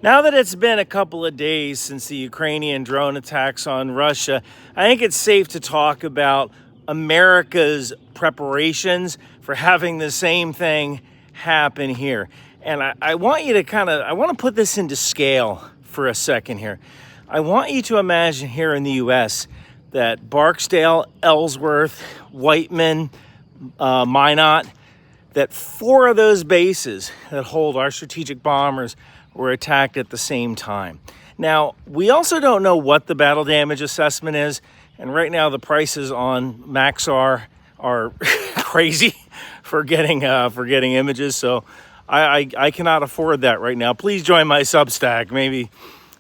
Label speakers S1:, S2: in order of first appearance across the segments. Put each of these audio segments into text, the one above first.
S1: Now that it's been a couple of days since the Ukrainian drone attacks on Russia, I think it's safe to talk about America's preparations for having the same thing happen here. And I want you to I want to put this into scale for a second here. I want you to imagine here in the US that Barksdale, Ellsworth, Whiteman, Minot, that 4 of those bases that hold our strategic bombers were attacked at the same time. Now, we also don't know what the battle damage assessment is, and right now the prices on Maxar are crazy for getting images, so I cannot afford that right now. Please join my Substack. Maybe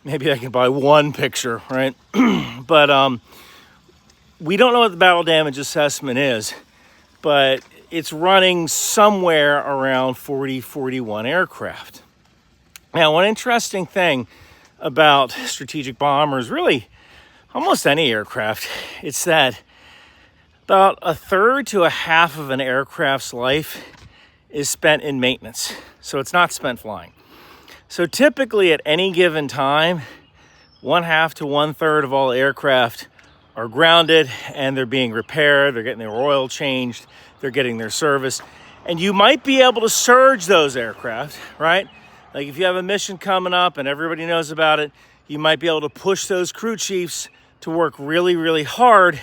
S1: I can buy one picture, right? But we don't know what the battle damage assessment is, but it's running somewhere around 41 aircraft. Now, one interesting thing about strategic bombers, really almost any aircraft, it's that about a third to a half of an aircraft's life is spent in maintenance. So it's not spent flying. So typically at any given time, 1/2 to 1/3 of all aircraft are grounded and they're being repaired, they're getting their oil changed, they're getting their service. And you might be able to surge those aircraft, right? Like if you have a mission coming up and everybody knows about it, you might be able to push those crew chiefs to work really, really hard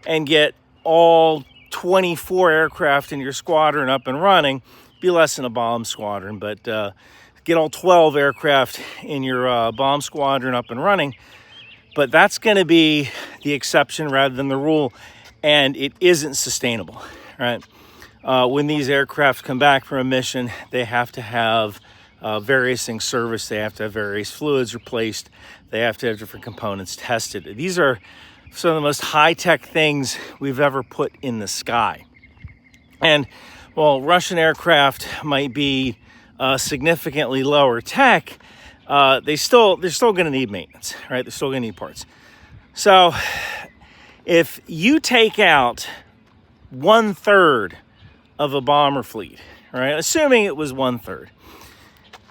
S1: and get all 24 aircraft in your squadron up and running. Be less than a bomb squadron, but get all 12 aircraft in your bomb squadron up and running. But that's going to be the exception rather than the rule, and it isn't sustainable, right? When these aircraft come back from a mission, they have to have various things serviced. They have to have various fluids replaced. They have to have different components tested. These are some of the most high-tech things we've ever put in the sky. And while Russian aircraft might be significantly lower tech, they're still going to need maintenance, right? They're still going to need parts. So if you take out 1/3 of a bomber fleet, right? Assuming it was 1/3,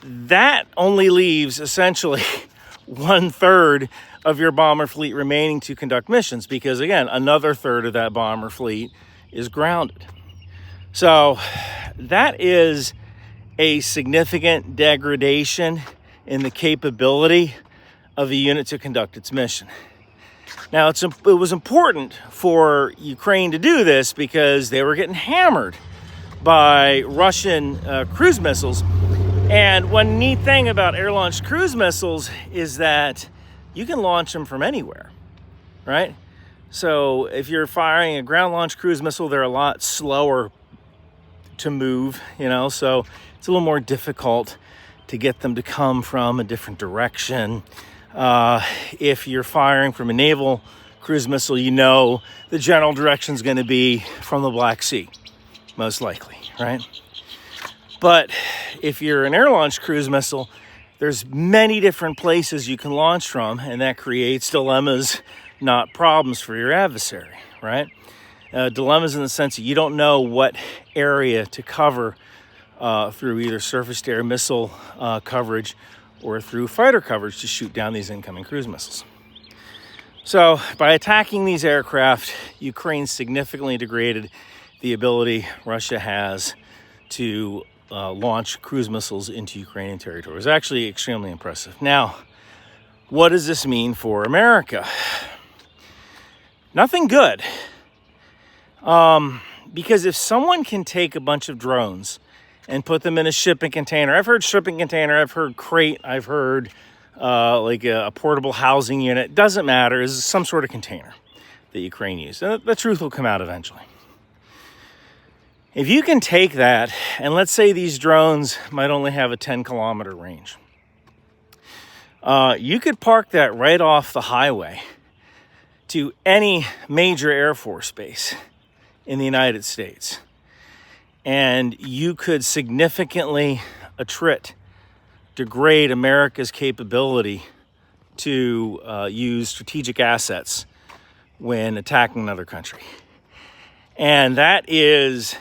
S1: that only leaves essentially 1/3 of your bomber fleet remaining to conduct missions, because again, another third of that bomber fleet is grounded. So that is a significant degradation in the capability of a unit to conduct its mission. Now, it was important for Ukraine to do this because they were getting hammered by Russian cruise missiles. And one neat thing about air-launched cruise missiles is that you can launch them from anywhere, right? So if you're firing a ground-launched cruise missile, they're a lot slower to move, so it's a little more difficult to get them to come from a different direction. If you're firing from a naval cruise missile, the general direction is going to be from the Black Sea, most likely, right? But if you're an air-launched cruise missile, there's many different places you can launch from, and that creates dilemmas, not problems for your adversary, right? Dilemmas in the sense that you don't know what area to cover through either surface-to-air missile coverage or through fighter coverage to shoot down these incoming cruise missiles. So by attacking these aircraft, Ukraine significantly degraded the ability Russia has to launch cruise missiles into Ukrainian territory. It was actually extremely impressive. Now, what does this mean for America? Nothing good. Because if someone can take a bunch of drones and put them in a shipping container, I've heard shipping container, I've heard crate, I've heard like a portable housing unit, doesn't matter, it's some sort of container that Ukraine used. And the truth will come out eventually. If you can take that, and let's say these drones might only have a 10-kilometer range, you could park that right off the highway to any major Air Force base in the United States, and you could significantly degrade America's capability to use strategic assets when attacking another country. And that is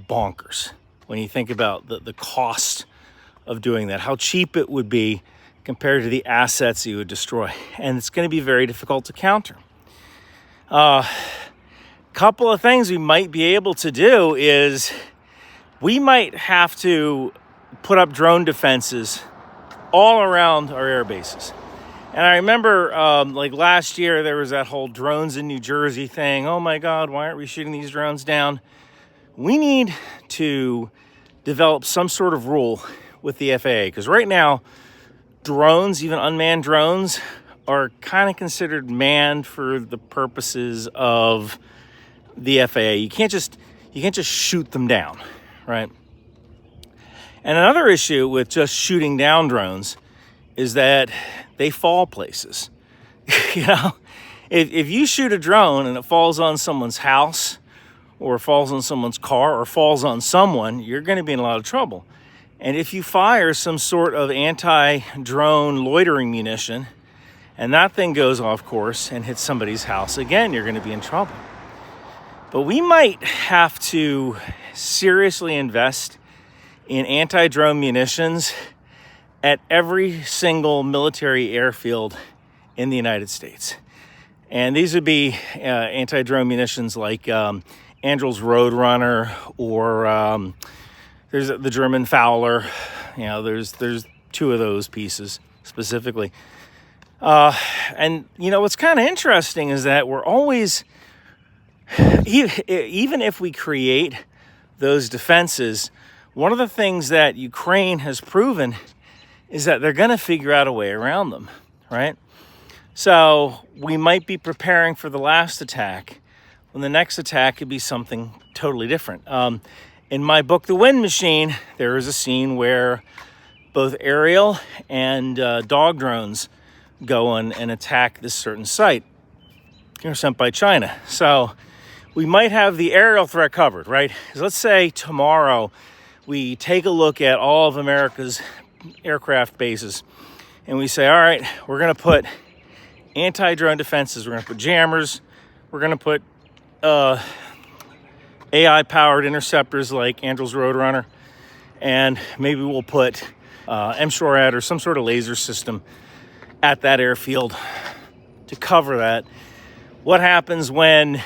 S1: bonkers when you think about the cost of doing that, how cheap it would be compared to the assets you would destroy. And it's going to be very difficult to counter. Couple of things we might be able to do is we might have to put up drone defenses all around our air bases. And I remember like last year, there was that whole drones in New Jersey thing. Oh my God, why aren't we shooting these drones down? We need to develop some sort of rule with the FAA, because right now, drones, even unmanned drones, are kind of considered manned for the purposes of the FAA. You can't just shoot them down, right? And another issue with just shooting down drones is that they fall places. You know, if you shoot a drone and it falls on someone's house or falls on someone's car or falls on someone, you're going to be in a lot of trouble. And if you fire some sort of anti-drone loitering munition and that thing goes off course and hits somebody's house, again, you're going to be in trouble. But we might have to seriously invest in anti-drone munitions at every single military airfield in the United States. And these would be anti-drone munitions like Andrew's Roadrunner, or there's the German Fowler. You know, there's two of those pieces specifically. And you know, what's kind of interesting is that we're always, even if we create those defenses, one of the things that Ukraine has proven is that they're going to figure out a way around them, right? So we might be preparing for the last attack when the next attack could be something totally different. In my book, The Wind Machine, there is a scene where both aerial and dog drones go and attack this certain site. They're sent by China. So we might have the aerial threat covered, right? Because let's say tomorrow we take a look at all of America's aircraft bases and we say, all right, we're going to put anti-drone defenses, we're going to put jammers, we're going to put AI-powered interceptors like Andrew's Roadrunner, and maybe we'll put MSHORAD or some sort of laser system at that airfield to cover that. What happens when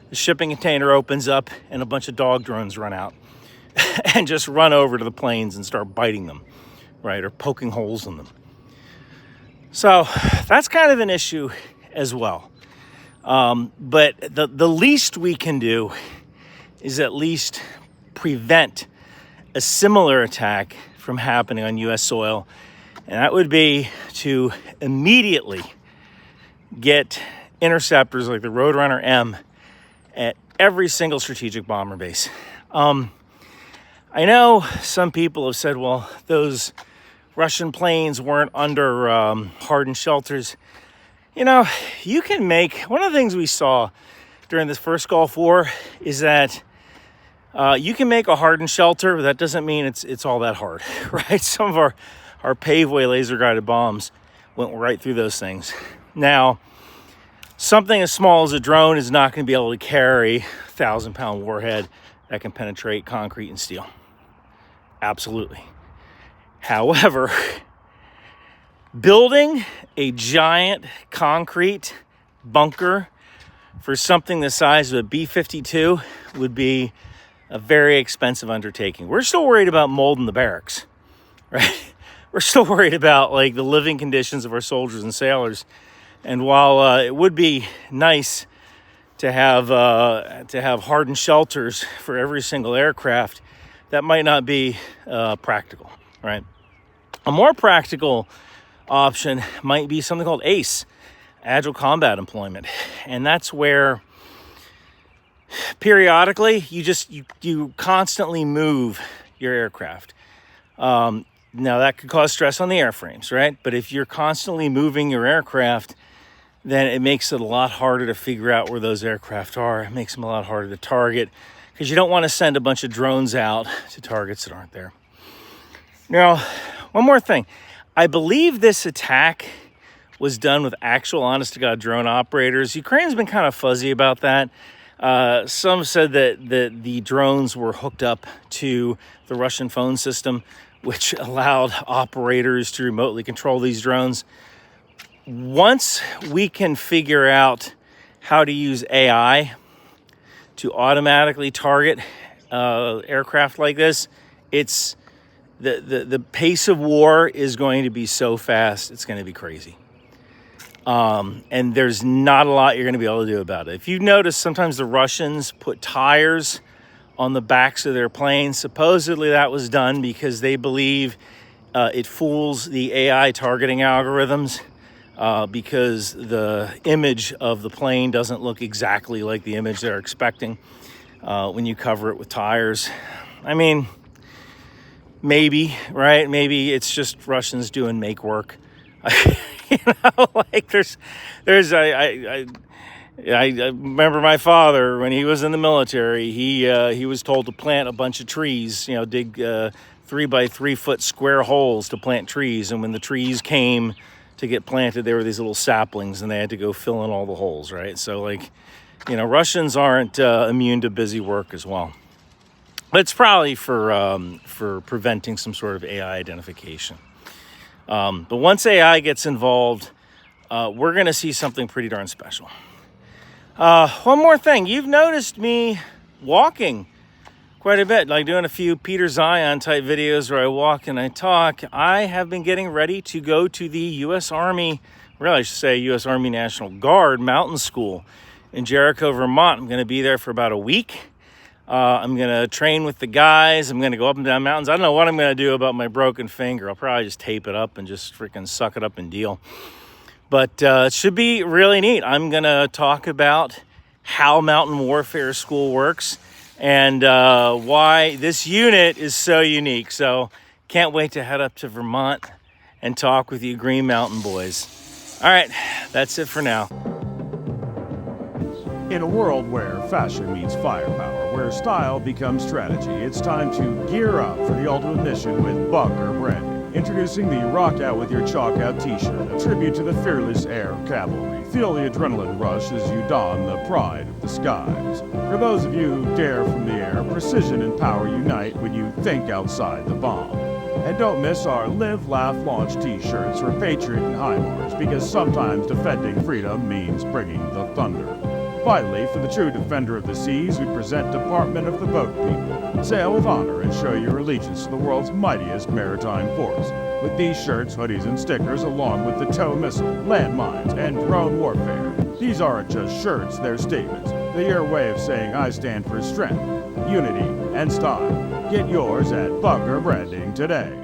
S1: the shipping container opens up and a bunch of dog drones run out and just run over to the planes and start biting them, right? Or poking holes in them. So that's kind of an issue as well. But the least we can do is at least prevent a similar attack from happening on U.S. soil. And that would be to immediately get interceptors like the Roadrunner M at every single strategic bomber base. I know some people have said, well, those Russian planes weren't under hardened shelters. You know, you can make, one of the things we saw during this first Gulf War is that you can make a hardened shelter, but that doesn't mean it's all that hard, right? Some of our paveway laser-guided bombs went right through those things. Now, something as small as a drone is not going to be able to carry a 1,000-pound warhead that can penetrate concrete and steel. Absolutely. However, building a giant concrete bunker for something the size of a B-52 would be a very expensive undertaking. We're still worried about mold in the barracks, right? We're still worried about like the living conditions of our soldiers and sailors. And while it would be nice to have hardened shelters for every single aircraft, that might not be practical, right? A more practical option might be something called ACE, Agile Combat Employment. And that's where periodically you constantly move your aircraft. Now that could cause stress on the airframes, right? But if you're constantly moving your aircraft, then it makes it a lot harder to figure out where those aircraft are. It makes them a lot harder to target because you don't want to send a bunch of drones out to targets that aren't there. Now, one more thing. I believe this attack was done with actual honest-to-God drone operators. Ukraine's been kind of fuzzy about that. Some said that the drones were hooked up to the Russian phone system, which allowed operators to remotely control these drones. Once we can figure out how to use AI to automatically target aircraft like this, it's the pace of war is going to be so fast, it's going to be crazy. And there's not a lot you're going to be able to do about it. If you notice, sometimes the Russians put tires on the backs of their planes. Supposedly that was done because they believe it fools the AI targeting algorithms, because the image of the plane doesn't look exactly like the image they're expecting when you cover it with tires. I mean, maybe, right? Maybe it's just Russians doing make work. You know, like I remember my father, when he was in the military, he was told to plant a bunch of trees, you know, dig 3 by 3 foot square holes to plant trees. And when the trees came to get planted, there were these little saplings and they had to go fill in all the holes, right? So, like, you know, Russians aren't immune to busy work as well. But it's probably for preventing some sort of AI identification. But once AI gets involved, we're going to see something pretty darn special. One more thing. You've noticed me walking quite a bit, like doing a few Peter Zion type videos where I walk and I talk. I have been getting ready to go to the U.S. Army, really I should say U.S. Army National Guard Mountain School in Jericho, Vermont. I'm going to be there for about a week. I'm going to train with the guys. I'm going to go up and down mountains. I don't know what I'm going to do about my broken finger. I'll probably just tape it up and just freaking suck it up and deal. But it should be really neat. I'm going to talk about how Mountain Warfare School works and why this unit is so unique. So can't wait to head up to Vermont and talk with you Green Mountain boys. All right, that's it for now.
S2: In a world where fashion meets firepower, where style becomes strategy, it's time to gear up for the ultimate mission with Bunker Branding. Introducing the Rock Out With Your Chalk Out t-shirt, a tribute to the fearless air cavalry. Feel the adrenaline rush as you don the pride of the skies. For those of you who dare from the air, precision and power unite when you think outside the bomb. And don't miss our Live, Laugh, Launch t-shirts for Patriot and HIMARS, because sometimes defending freedom means bringing the thunder. Finally, for the true defender of the seas, we present Department of the Boat People. Sail with honor and show your allegiance to the world's mightiest maritime force. With these shirts, hoodies, and stickers, along with the tow missile, landmines, and drone warfare. These aren't just shirts, they're statements. They're your way of saying I stand for strength, unity, and style. Get yours at Bunker Branding today.